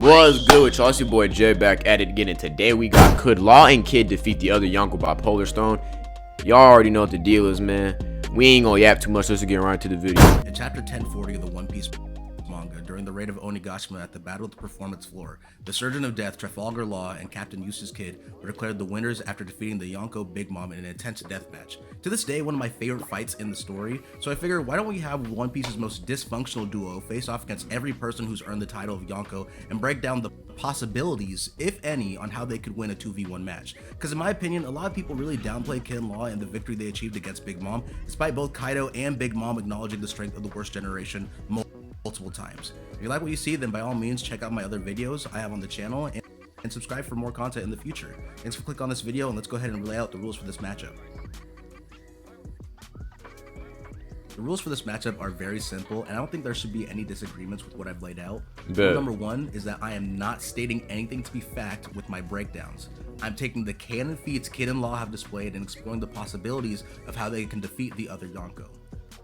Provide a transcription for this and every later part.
What's good with y'all? It's your boy Jay back at it again, and today we got could Law and Kid defeat the other Yonko by Polar Stone? Y'all already know what the deal is, man. We ain't gonna yap too much, let's get right to the video. In chapter 1040 of the One Piece manga, during the raid of Onigashima at the Battle of the Performance Floor, the Surgeon of Death, Trafalgar Law, and Captain Eustace Kid were declared the winners after defeating the Yonko Big Mom in an intense death match. To this day, one of my favorite fights in the story, so I figured why don't we have One Piece's most dysfunctional duo face off against every person who's earned the title of Yonko and break down the possibilities, if any, on how they could win a 2v1 match. Because in my opinion, a lot of people really downplay Kid and Law and the victory they achieved against Big Mom, despite both Kaido and Big Mom acknowledging the strength of the worst generation multiple times. If you like what you see, then by all means check out my other videos I have on the channel and subscribe for more content in the future. Thanks for clicking on this video, and let's go ahead and lay out the rules for this matchup. The rules for this matchup are very simple, and I don't think there should be any disagreements with what I've laid out. Rule number one is that I am not stating anything to be fact with my breakdowns. I'm taking the canon feats Kid and Law have displayed and exploring the possibilities of how they can defeat the other Yonko.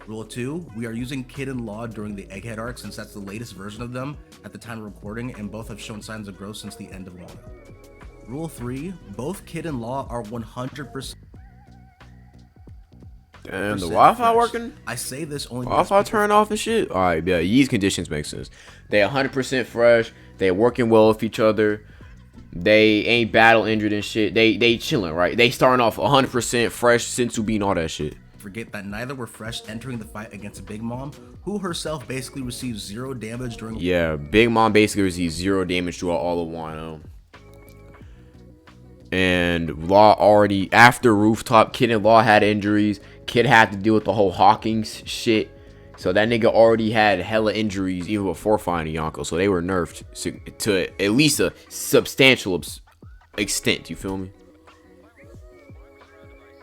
Rule 2, we are using Kid and Law during the Egghead arc since that's the latest version of them at the time of recording, and both have shown signs of growth since the end of Wano. Rule 3, both Kid and Law are 100%. Damn, the Wi-Fi working? I say this only Wi-Fi turn off and shit? Alright, yeah, these conditions make sense. They 100% fresh, they're working well with each other, they ain't battle injured and shit, they chilling, right? They starting off 100% fresh, Sensu being all that shit. Forget that neither were fresh entering the fight against Big Mom, who herself basically received 0 damage during— Yeah, Big Mom basically received 0 damage throughout all of Wano. And Law already, after Rooftop, Kid and Law had injuries. Kid had to deal with the whole Hawkins shit. So that nigga already had hella injuries even before finding Yonko. So they were nerfed to at least a substantial extent, you feel me?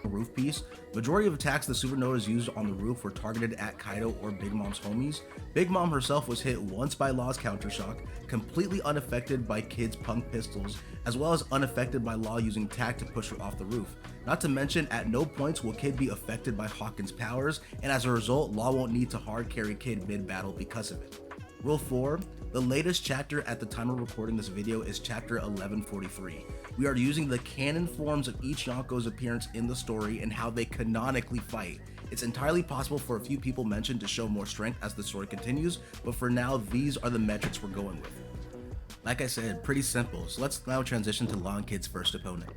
Roof piece. Majority of attacks the supernovas used on the roof were targeted at Kaido or Big Mom's homies. Big Mom herself was hit once by Law's counter shock, completely unaffected by Kid's punk pistols, as well as unaffected by Law using tack to push her off the roof. Not to mention, at no points will Kid be affected by Hawkins' powers, and as a result, Law won't need to hard carry Kid mid-battle because of it. Rule 4, the latest chapter at the time of recording this video is chapter 1143. We are using the canon forms of each Yonko's appearance in the story and how they canonically fight. It's entirely possible for a few people mentioned to show more strength as the story continues, but for now, these are the metrics we're going with. Like I said, pretty simple, so let's now transition to Law and Kid's first opponent.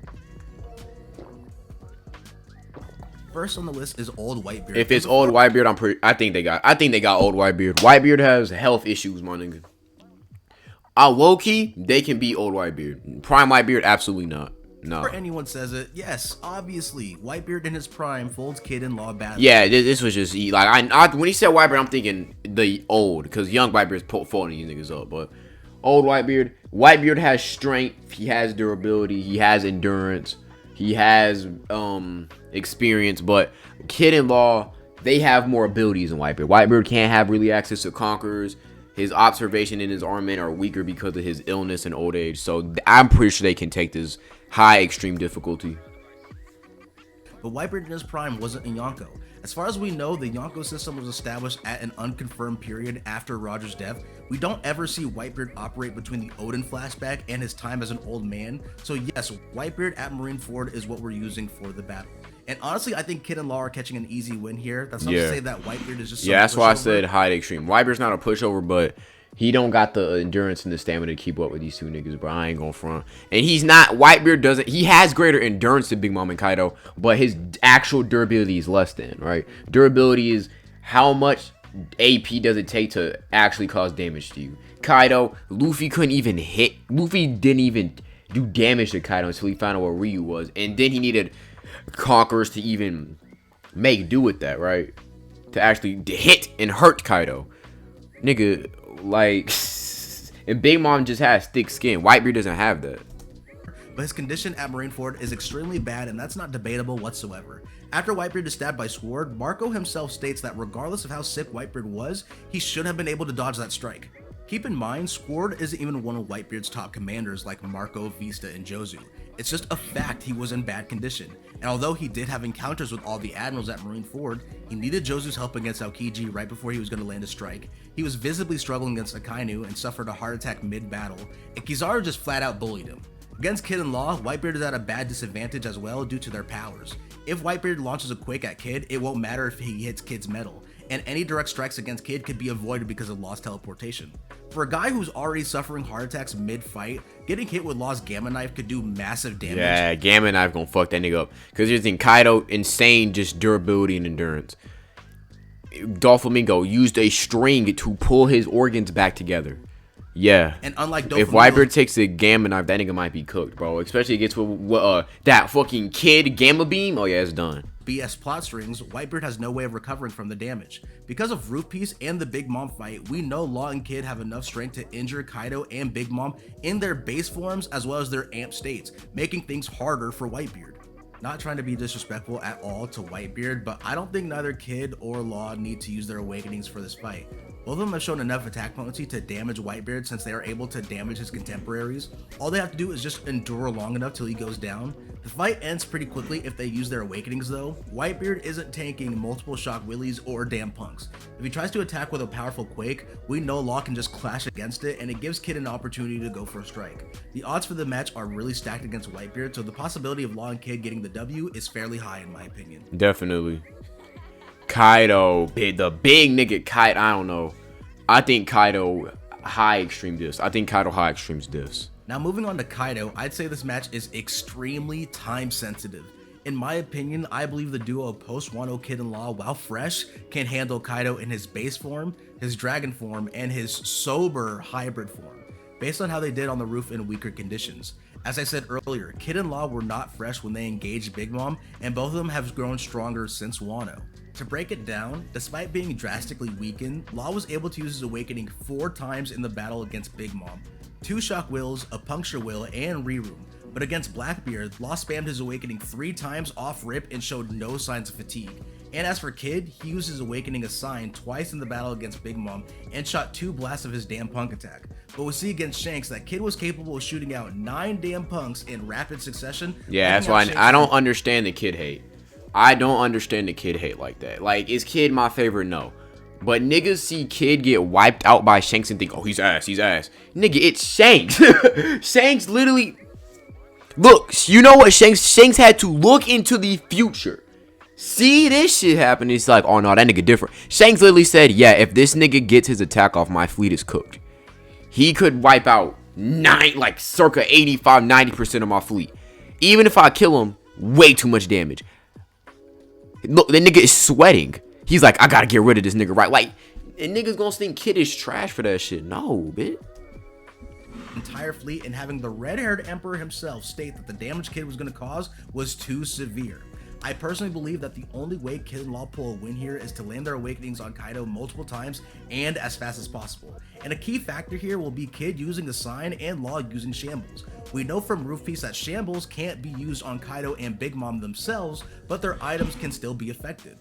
First on the list is Old Whitebeard. If it's Old Whitebeard, I think they got Old Whitebeard. Whitebeard has health issues, my nigga. Low-key, they can beat Old Whitebeard. Prime Whitebeard, absolutely not. No. Before anyone says it, yes, obviously, Whitebeard in his prime folds Kid and Law badly. Yeah, this was just like when he said Whitebeard, I'm thinking the old, because young Whitebeard's folding these niggas up, but Old Whitebeard has strength, he has durability, he has endurance, he has experience, but Kid and Law, they have more abilities than Whitebeard. Whitebeard can't have really access to conquerors. His observation and his armament are weaker because of his illness and old age. So I'm pretty sure they can take this high extreme difficulty. But Whitebeard in his prime wasn't a Yonko. As far as we know, the Yonko system was established at an unconfirmed period after Roger's death. We don't ever see Whitebeard operate between the Odin flashback and his time as an old man. So yes, Whitebeard at Marineford is what we're using for the battle. And honestly, I think Kid and Law are catching an easy win here. That's not to say that Whitebeard is just some that's pushover. why I said high to extreme. Whitebeard's not a pushover, but he don't got the endurance and the stamina to keep up with these two niggas, bro. I ain't gonna front. And he's not, Whitebeard doesn't, he has greater endurance than Big Mom and Kaido, but his actual durability is less than, right? Durability is how much AP does it take to actually cause damage to you. Kaido, Luffy couldn't even hit, Luffy didn't even do damage to Kaido until he found out where Ryu was. And then he needed conquerors to even make do with that, right? To actually hit and hurt Kaido. Nigga, like, and Big Mom just has thick skin. Whitebeard doesn't have that. But his condition at Marineford is extremely bad, and that's not debatable whatsoever. After Whitebeard is stabbed by Sword, Marco himself states that regardless of how sick Whitebeard was, he should have been able to dodge that strike. Keep in mind, Squard isn't even one of Whitebeard's top commanders like Marco, Vista, and Jozu. It's just a fact he was in bad condition, and although he did have encounters with all the admirals at Marineford, he needed Jozu's help against Aokiji right before he was going to land a strike. He was visibly struggling against Akainu and suffered a heart attack mid-battle, and Kizaru just flat out bullied him. Against Kid and Law, Whitebeard is at a bad disadvantage as well due to their powers. If Whitebeard launches a Quake at Kid, it won't matter if he hits Kid's metal, and any direct strikes against Kid could be avoided because of Law's teleportation. For a guy who's already suffering heart attacks mid-fight, getting hit with Law's Gamma Knife could do massive damage. Yeah, Gamma Knife gonna fuck that nigga up. Because here's the thing, Kaido, insane just durability and endurance. Doflamingo used a string to pull his organs back together. Yeah. And unlike if Whitebeard takes a Gamma Knife, that nigga might be cooked, bro. Especially against that fucking Kid Gamma Beam. Oh yeah, it's done. BS plot strings, Whitebeard has no way of recovering from the damage. Because of Roof Piece and the Big Mom fight, we know Law and Kid have enough strength to injure Kaido and Big Mom in their base forms as well as their amp states, making things harder for Whitebeard. Not trying to be disrespectful at all to Whitebeard, but I don't think neither Kid or Law need to use their awakenings for this fight. Both of them have shown enough attack potency to damage Whitebeard since they are able to damage his contemporaries. All they have to do is just endure long enough till he goes down. The fight ends pretty quickly if they use their awakenings though. Whitebeard isn't tanking multiple shock willies or damn punks. If he tries to attack with a powerful Quake, we know Law can just clash against it and it gives Kid an opportunity to go for a strike. The odds for the match are really stacked against Whitebeard, so the possibility of Law and Kid getting the W is fairly high in my opinion. Definitely. Kaido, the big nigga Kaido, I don't know. I think Kaido high extreme diss. I think Kaido high extremes diss. Now moving on to Kaido, I'd say this match is extremely time sensitive. In my opinion, I believe the duo of post-Wano Kid and Law, while fresh, can handle Kaido in his base form, his dragon form, and his sober hybrid form, based on how they did on the roof in weaker conditions. As I said earlier, Kid and Law were not fresh when they engaged Big Mom, and both of them have grown stronger since Wano. To break it down, despite being drastically weakened, Law was able to use his awakening 4 times in the battle against Big Mom. 2 shock wills, a puncture will, and reroom. But against Blackbeard, Law spammed his awakening 3 times off rip and showed no signs of fatigue. And as for Kid, he used his awakening Assign twice in the battle against Big Mom and shot 2 blasts of his damn punk attack. But we'll see against Shanks that Kid was capable of shooting out 9 damn punks in rapid succession. Yeah, that's why I don't understand the Kid hate. I don't understand the Kid hate like that. Like, is Kid my favorite? No. But niggas see Kid get wiped out by Shanks and think, oh, he's ass, he's ass. Nigga, it's Shanks. Shanks literally... Look, you know what Shanks had to look into the future. See this shit happen. It's like, oh no, that nigga different. Shanks literally said, yeah, if this nigga gets his attack off, my fleet is cooked. He could wipe out circa 85-90% of my fleet. Even if I kill him, way too much damage. Look, the nigga is sweating. He's like, I gotta get rid of this nigga, right? Like, and niggas gonna think Kid is trash for that shit. No, bitch. Entire fleet and having the red-haired emperor himself state that the damage Kid was going to cause was too severe. I personally believe that the only way Kid and Law pull a win here is to land their awakenings on Kaido multiple times and as fast as possible. And a key factor here will be Kid using Assign and Law using Shambles. We know from Roof Piece that Shambles can't be used on Kaido and Big Mom themselves, but their items can still be effective.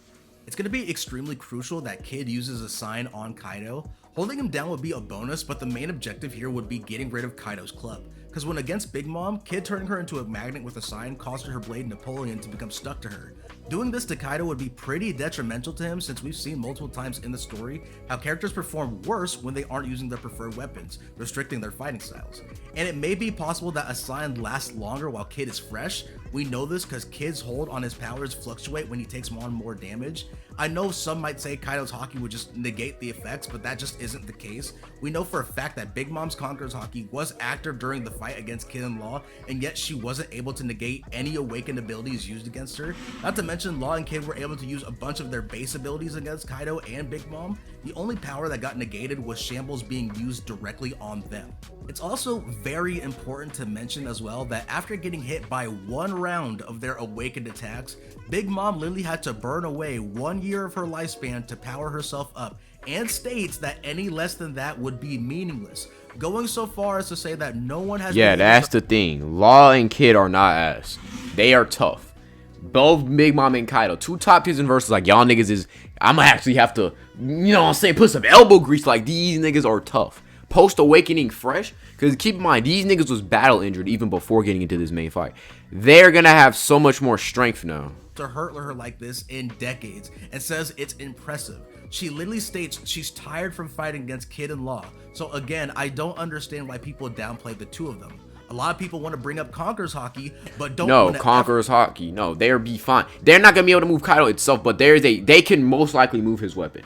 It's going to be extremely crucial that Kid uses Assign on Kaido. Holding him down would be a bonus, but the main objective here would be getting rid of Kaido's club. Because when against Big Mom, Kid turning her into a magnet with Assign caused her blade Napoleon to become stuck to her. Doing this to Kaido would be pretty detrimental to him since we've seen multiple times in the story how characters perform worse when they aren't using their preferred weapons, restricting their fighting styles. And it may be possible that Assign lasts longer while Kid is fresh. We know this because Kid's hold on his powers fluctuate when he takes on more damage. I know some might say Kaido's Haki would just negate the effects, but that just isn't the case. We know for a fact that Big Mom's Conqueror's Haki was active during the fight against Kid and Law, and yet she wasn't able to negate any awakened abilities used against her. Not to mention Law and Kid were able to use a bunch of their base abilities against Kaido and Big Mom. The only power that got negated was Shambles being used directly on them. It's also very important to mention as well that after getting hit by 1 round of their awakened attacks, Big Mom literally had to burn away 1 year of her lifespan to power herself up, and states that any less than that would be meaningless, going so far as to say that no one has... Yeah, that's the thing. Law and Kid are not ass. They are tough. Both Big Mom and Kaido, 2 top tiers in versus, like, y'all niggas is... I'ma actually have to, you know what I'm saying, put some elbow grease. Like, these niggas are tough. post-awakening fresh, because keep in mind, these niggas was battle injured even before getting into this main fight. They're gonna have so much more strength now. To hurt her like this in decades and says it's impressive. She literally states she's tired from fighting against Kid and Law. So again, I don't understand why people downplay the two of them. A lot of people want to bring up Conqueror's Hockey, but don't. No, Conqueror's Hockey. No, they'll be fine. They're not gonna be able to move Kaido itself, but they can most likely move his weapon.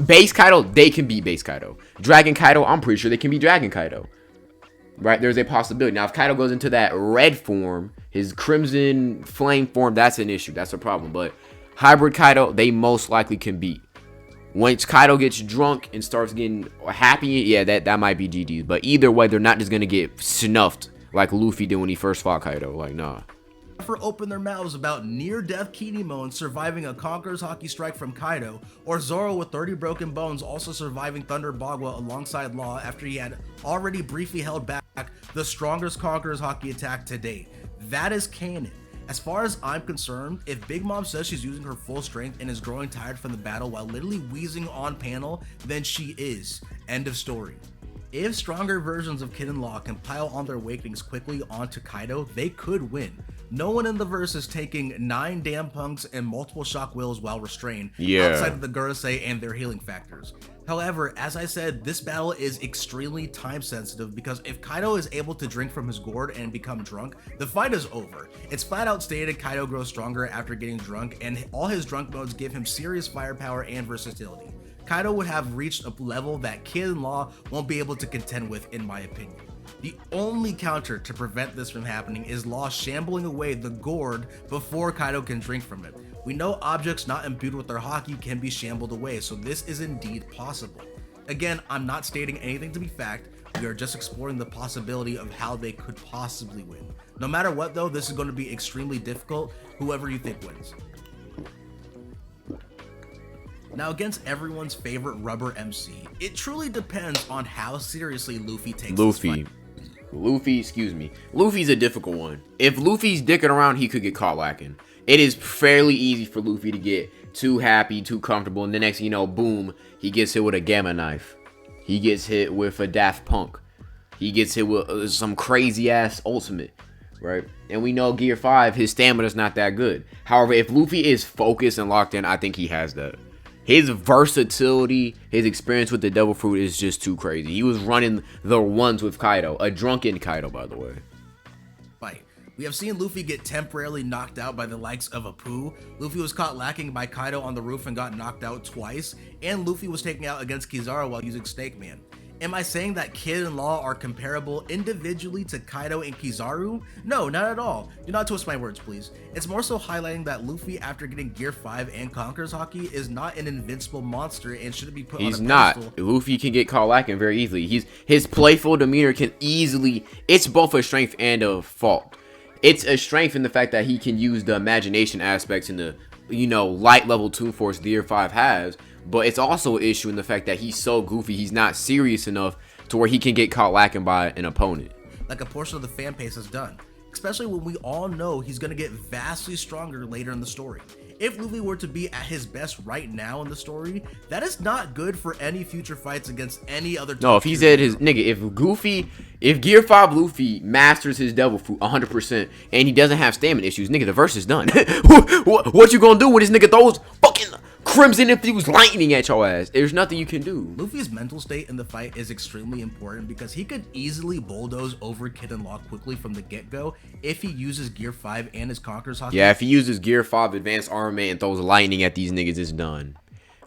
Base Kaido, they can beat Base Kaido. Dragon Kaido, I'm pretty sure they can beat Dragon Kaido. Right, there's a possibility. Now, if Kaido goes into that red form, his Crimson Flame form, that's an issue. That's a problem. But Hybrid Kaido, they most likely can beat. Once Kaido gets drunk and starts getting happy, yeah, that might be GG's. But either way, they're not just going to get snuffed like Luffy did when he first fought Kaido. Like, nah. Ever open their mouths about near-death Kinemon surviving a Conqueror's Hockey strike from Kaido, or Zoro with 30 broken bones also surviving Thunder Bagua alongside Law after he had already briefly held back the strongest Conqueror's Hockey attack to date. That is canon. As far as I'm concerned, if Big Mom says she's using her full strength and is growing tired from the battle while literally wheezing on panel, then she is. End of story. If stronger versions of Kid and Law can pile on their awakenings quickly onto Kaido, they could win. No one in the verse is taking 9 damn punks and multiple shock wills while restrained, outside of the Gurusei and their healing factors. However, as I said, this battle is extremely time sensitive because if Kaido is able to drink from his gourd and become drunk, the fight is over. It's flat out stated Kaido grows stronger after getting drunk, and all his drunk modes give him serious firepower and versatility. Kaido would have reached a level that Kid and Law won't be able to contend with, in my opinion. The only counter to prevent this from happening is Law shambling away the gourd before Kaido can drink from it. We know objects not imbued with their Haki can be shambled away, so this is indeed possible. Again, I'm not stating anything to be fact, we are just exploring the possibility of how they could possibly win. No matter what though, this is going to be extremely difficult, whoever you think wins. Now, against everyone's favorite rubber MC, it truly depends on how seriously Luffy takes this fight. Luffy's a difficult one. If Luffy's dicking around, he could get caught lacking. It is fairly easy for Luffy to get too happy, too comfortable, and the next thing you know, boom, he gets hit with a Gamma Knife. He gets hit with a Daft Punk. He gets hit with some crazy ass ultimate, right? And we know Gear 5, his stamina's not that good. However, if Luffy is focused and locked in, I think he has that. His versatility, his experience with the Devil Fruit is just too crazy. He was running the ones with Kaido. A drunken Kaido, by the way. Fight. We have seen Luffy get temporarily knocked out by the likes of Apu. Luffy was caught lacking by Kaido on the roof and got knocked out twice. And Luffy was taken out against Kizaru while using Snake Man. Am I saying that Kid and Law are comparable individually to Kaido and Kizaru? No, not at all. Do not twist my words, please. It's more so highlighting that Luffy, after getting Gear 5 and Conqueror's Hockey, is not an invincible monster and shouldn't be put on a pedestal. He's not. Luffy can get caught lacking very easily. His playful demeanor can easily... It's both a strength and a fault. It's a strength in the fact that he can use the imagination aspects in the, light level Toon Force Gear 5 has. But it's also an issue in the fact that he's so goofy, he's not serious enough to where he can get caught lacking by an opponent. Like a portion of the fan base has done. Especially when we all know he's going to get vastly stronger later in the story. If Luffy were to be at his best right now in the story, that is not good for any future fights against any other. No, if he's at his if Gear 5 Luffy masters his Devil Fruit 100% and he doesn't have stamina issues, nigga, the verse is done. what you gonna do with this nigga throws fucking Crimson Infused lightning at your ass? There's nothing you can do. Luffy's mental state in the fight is extremely important because he could easily bulldoze over Kid and Law quickly from the get-go if he uses Gear 5 and his Conqueror's Hockey. Yeah, if he uses Gear 5 Advanced Armament and throws lightning at these niggas, it's done.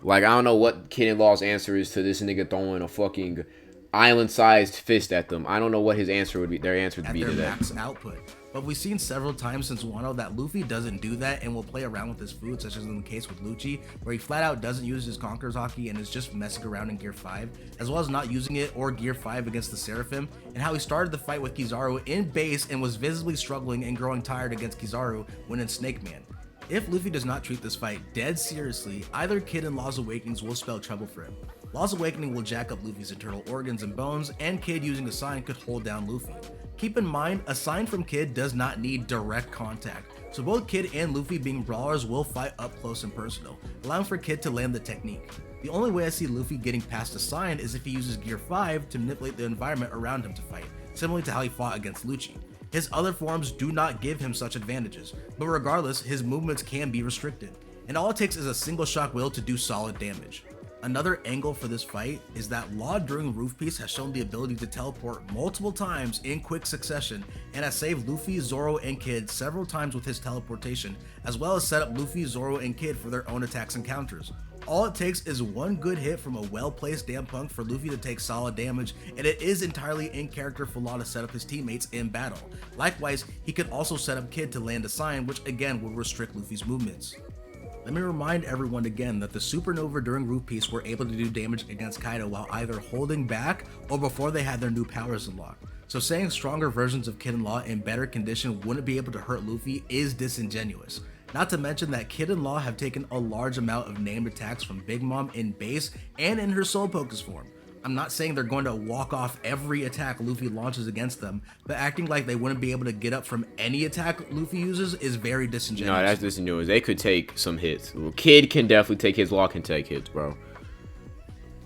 Like, I don't know what Kid and Law's answer is to this nigga throwing a fucking island-sized fist at them. I don't know what his answer would be. Their answer would be to that. At their max output. But we've seen several times since Wano that Luffy doesn't do that and will play around with his food, such as in the case with Lucci, where he flat out doesn't use his Conqueror's Hockey and is just messing around in Gear 5, as well as not using it or Gear 5 against the Seraphim, and how he started the fight with Kizaru in base and was visibly struggling and growing tired against Kizaru when in Snake Man. If Luffy does not treat this fight dead seriously, either Kid and Law's Awakenings will spell trouble for him. Law's Awakening will jack up Luffy's internal organs and bones, and Kid using a sign could hold down Luffy. Keep in mind, a sign from Kid does not need direct contact, so both Kid and Luffy being brawlers will fight up close and personal, allowing for Kid to land the technique. The only way I see Luffy getting past a sign is if he uses Gear 5 to manipulate the environment around him to fight, similar to how he fought against Lucci. His other forms do not give him such advantages, but regardless, his movements can be restricted, and all it takes is a single shock will to do solid damage. Another angle for this fight is that Law during Roof Piece has shown the ability to teleport multiple times in quick succession and has saved Luffy, Zoro, and Kid several times with his teleportation, as well as set up Luffy, Zoro, and Kid for their own attacks and counters. All it takes is one good hit from a well-placed damn punk for Luffy to take solid damage, and it is entirely in character for Law to set up his teammates in battle. Likewise, he could also set up Kid to land a sign, which again would restrict Luffy's movements. Let me remind everyone again that the Supernova during Roof Piece were able to do damage against Kaido while either holding back or before they had their new powers unlocked. So saying stronger versions of Kid and Law in better condition wouldn't be able to hurt Luffy is disingenuous. Not to mention that Kid and Law have taken a large amount of named attacks from Big Mom in base and in her Soul Focus form. I'm not saying they're going to walk off every attack Luffy launches against them, but acting like they wouldn't be able to get up from any attack Luffy uses is very disingenuous. No, that's disingenuous. They could take some hits. Kid can definitely take hits. Law can take hits, bro.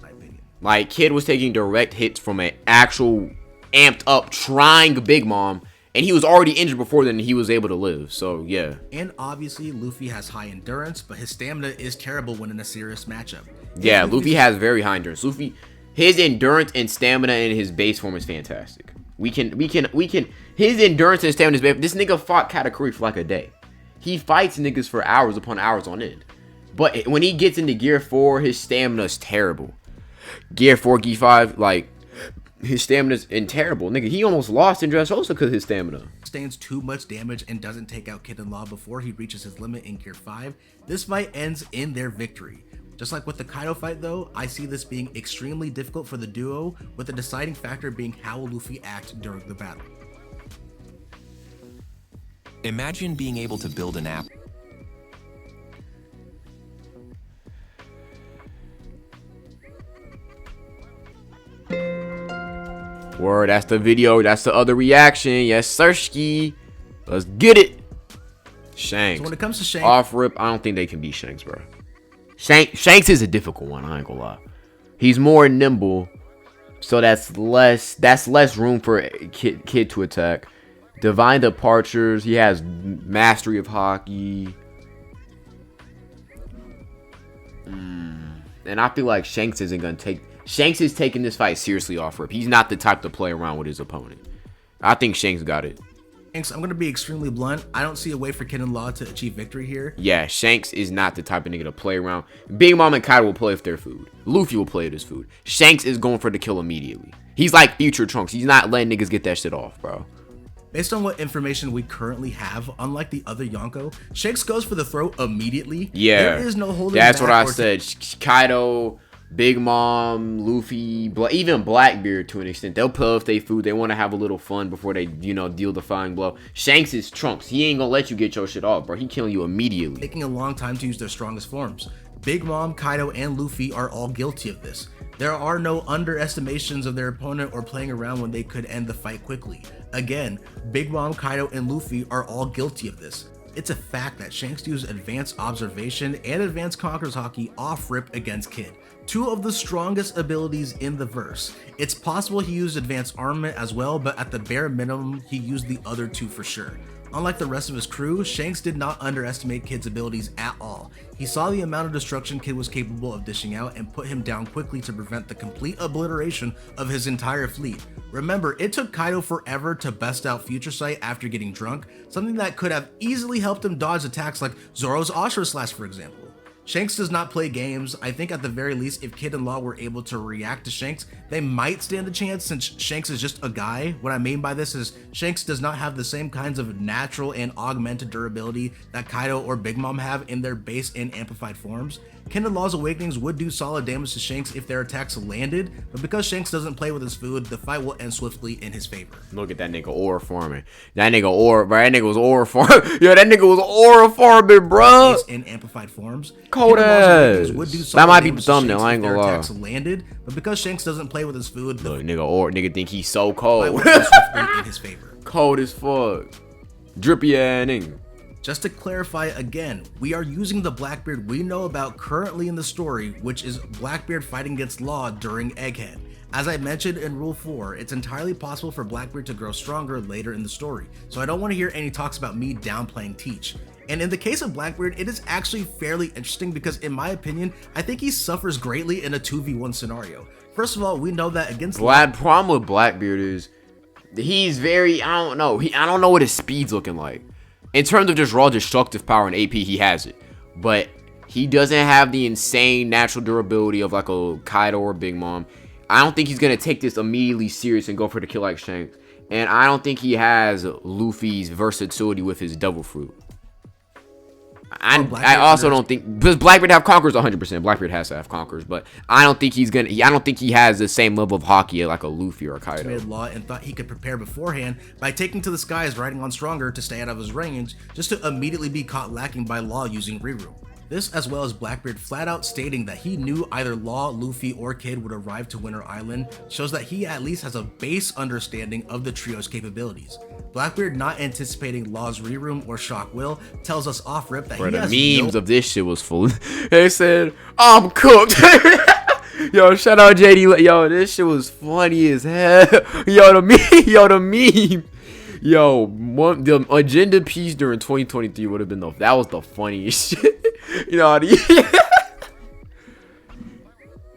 My opinion. Like, Kid was taking direct hits from an actual amped up trying Big Mom, and he was already injured before then, and he was able to live. So, yeah. And obviously, Luffy has high endurance, but his stamina is terrible when in a serious matchup. Yeah, Luffy has very high endurance. His endurance and stamina in his base form is fantastic. We can, his endurance and stamina is base. This nigga fought Katakuri for like a day. He fights niggas for hours upon hours on end. But when he gets into Gear 4, his stamina is terrible. Gear 4, Gear 5, like, his stamina's terrible. Nigga, he almost lost in Dressrosa because of his stamina. Sustains too much damage and doesn't take out Kid and Law before he reaches his limit in Gear 5. This fight ends in their victory. Just like with the Kaido fight though, I see this being extremely difficult for the duo, with the deciding factor being how will Luffy act during the battle. Imagine being able to build an app. Word, that's the video. That's the other reaction. Yes, Sirski. Let's get it. Shanks. So when it comes to Shanks, off rip, I don't think they can beat Shanks, bro. Shanks is a difficult one. I ain't gonna lie. He's more nimble, so that's less room for Kid to attack. Divine Departures. He has mastery of hockey. And I feel like Shanks isn't gonna take. Shanks is taking this fight seriously off rip. He's not the type to play around with his opponent. I think Shanks got it. Shanks, I'm gonna be extremely blunt. I don't see a way for Kid and Law to achieve victory here. Yeah, Shanks is not the type of nigga to play around. Big Mom and Kaido will play with their food. Luffy will play with his food. Shanks is going for the kill immediately. He's like future Trunks. He's not letting niggas get that shit off, bro. Based on what information we currently have, unlike the other Yonko, Shanks goes for the throat immediately. Yeah, there is no holding that's back what I said. Kaido, Big Mom, Luffy, even Blackbeard to an extent. They'll play with their food. They want to have a little fun before they, deal the flying blow. Shanks is Trunks. He ain't gonna let you get your shit off, bro. He killing you immediately. Taking a long time to use their strongest forms. Big Mom, Kaido, and Luffy are all guilty of this. There are no underestimations of their opponent or playing around when they could end the fight quickly. Again, Big Mom, Kaido, and Luffy are all guilty of this. It's a fact that Shanks used advanced observation and advanced conquerors hockey off rip against Kid, two of the strongest abilities in the verse. It's possible he used advanced armament as well, but at the bare minimum, he used the other two for sure. Unlike the rest of his crew, Shanks did not underestimate Kid's abilities at all. He saw the amount of destruction Kid was capable of dishing out and put him down quickly to prevent the complete obliteration of his entire fleet. Remember, it took Kaido forever to bust out Future Sight after getting drunk, something that could have easily helped him dodge attacks like Zoro's Ashura Slash, for example. Shanks does not play games. I think at the very least, if Kid and Law were able to react to Shanks, they might stand a chance since Shanks is just a guy. What I mean by this is Shanks does not have the same kinds of natural and augmented durability that Kaido or Big Mom have in their base and amplified forms. Kid and Law's Awakenings would do solid damage to Shanks if their attacks landed, but because Shanks doesn't play with his food, the fight will end swiftly in his favor. Look at that nigga aura farming. That nigga was aura farming. Yo, that nigga was aura farming, bro. In amplified forms. Cold ass. That might be the thumbnail, I ain't gonna lie. Landed, but because Shanks doesn't play with his food, look, nigga think he's so cold. in his favor. Cold as fuck. Drippy ass nigga. Just to clarify again, we are using the Blackbeard we know about currently in the story, which is Blackbeard fighting against Law during Egghead. As I mentioned in Rule 4, it's entirely possible for Blackbeard to grow stronger later in the story, so I don't want to hear any talks about me downplaying Teach. And in the case of Blackbeard, it is actually fairly interesting because in my opinion, I think he suffers greatly in a 2v1 scenario. First of all, we know that against Vlad, problem with Blackbeard is he's very, I don't know what his speed's looking like. In terms of just raw destructive power and AP, he has it, but he doesn't have the insane natural durability of like a Kaido or Big Mom. I don't think he's gonna take this immediately serious and go for the kill like Shanks, and I don't think he has Luffy's versatility with his Devil Fruit. I also don't think, because Blackbeard have Conquerors 100%. Blackbeard has to have Conquerors, but I don't think he's gonna. I don't think he has the same level of hockey like a Luffy or a Kaido. Law and thought he could prepare beforehand by taking to the skies, riding on Stronger to stay out of his range, just to immediately be caught lacking by Law using Riru. This, as well as Blackbeard flat out stating that he knew either Law, Luffy, or Kid would arrive to Winter Island, shows that he at least has a base understanding of the trio's capabilities. Blackbeard not anticipating Law's Reroom or Shock Will tells us off rip that he has the memes of this shit was full. They said, "I'm cooked." Yo, shout out JD. Yo, this shit was funny as hell. Yo, the meme. Yo, the agenda piece during 2023 would have been that was the funniest shit. You know,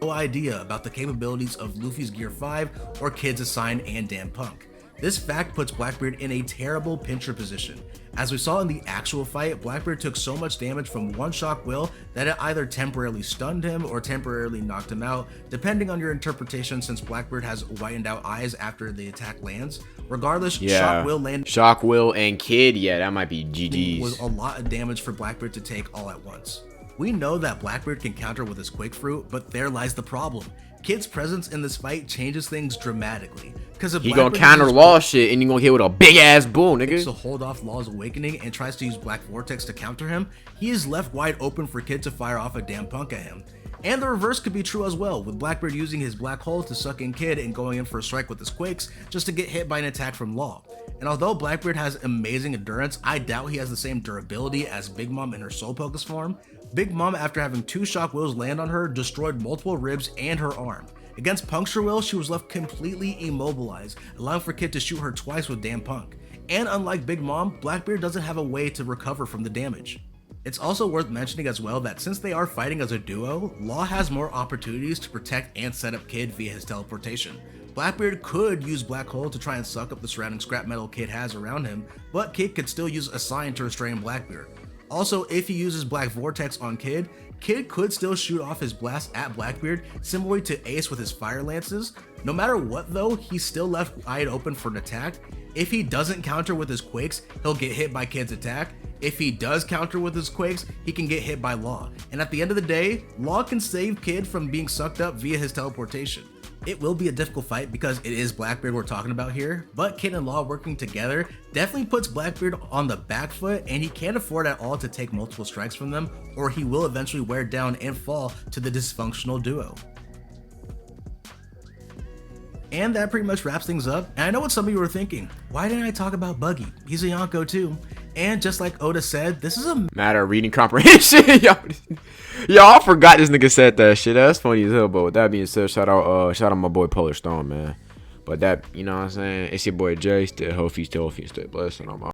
no idea about the capabilities of Luffy's Gear 5 or Kid's Assign and Dan Punk. This fact puts Blackbeard in a terrible pincher position. As we saw in the actual fight, Blackbeard took so much damage from one Shock Will that it either temporarily stunned him or temporarily knocked him out, depending on your interpretation, since Blackbeard has whitened out eyes after the attack lands. Regardless, Shock Will landed. Shock Will and Kid, yeah, that might be GG's. Was a lot of damage for Blackbeard to take all at once. We know that Blackbeard can counter with his Quick Fruit, but there lies the problem. Kid's presence in this fight changes things dramatically. Because if he gonna counter Law shit and you gonna hit with a big ass bull, nigga. To hold off Law's awakening and tries to use Black Vortex to counter him, he is left wide open for Kid to fire off a damn punk at him. And the reverse could be true as well, with Blackbeard using his Black Hole to suck in Kid and going in for a strike with his Quakes just to get hit by an attack from Law. And although Blackbeard has amazing endurance, I doubt he has the same durability as Big Mom in her Soul Focus form. Big Mom, after having 2 Shock Wills land on her, destroyed multiple ribs and her arm. Against Puncture Will, she was left completely immobilized, allowing for Kid to shoot her twice with damn Punk. And unlike Big Mom, Blackbeard doesn't have a way to recover from the damage. It's also worth mentioning as well that since they are fighting as a duo, Law has more opportunities to protect and set up Kid via his teleportation. Blackbeard could use Black Hole to try and suck up the surrounding scrap metal Kid has around him, but Kid could still use Assign to restrain Blackbeard. Also, if he uses Black Vortex on Kid, Kid could still shoot off his blast at Blackbeard, similarly to Ace with his Fire Lances. No matter what though, he's still left wide open for an attack. If he doesn't counter with his Quakes, he'll get hit by Kid's attack. If he does counter with his Quakes, he can get hit by Law. And at the end of the day, Law can save Kid from being sucked up via his teleportation. It will be a difficult fight because it is Blackbeard we're talking about here, but Kid and Law working together definitely puts Blackbeard on the back foot, and he can't afford at all to take multiple strikes from them, or he will eventually wear down and fall to the dysfunctional duo. And that pretty much wraps things up. And I know what some of you were thinking, why didn't I talk about Buggy? He's a Yonko too. And just like Oda said, this is a matter of reading comprehension. Yo, I forgot this nigga said that shit. That's funny as hell. But with that being said, shout out my boy Polar Stone, man. But that, you know what I'm saying? It's your boy Jay. Stay healthy, stay blessed, and I'm out.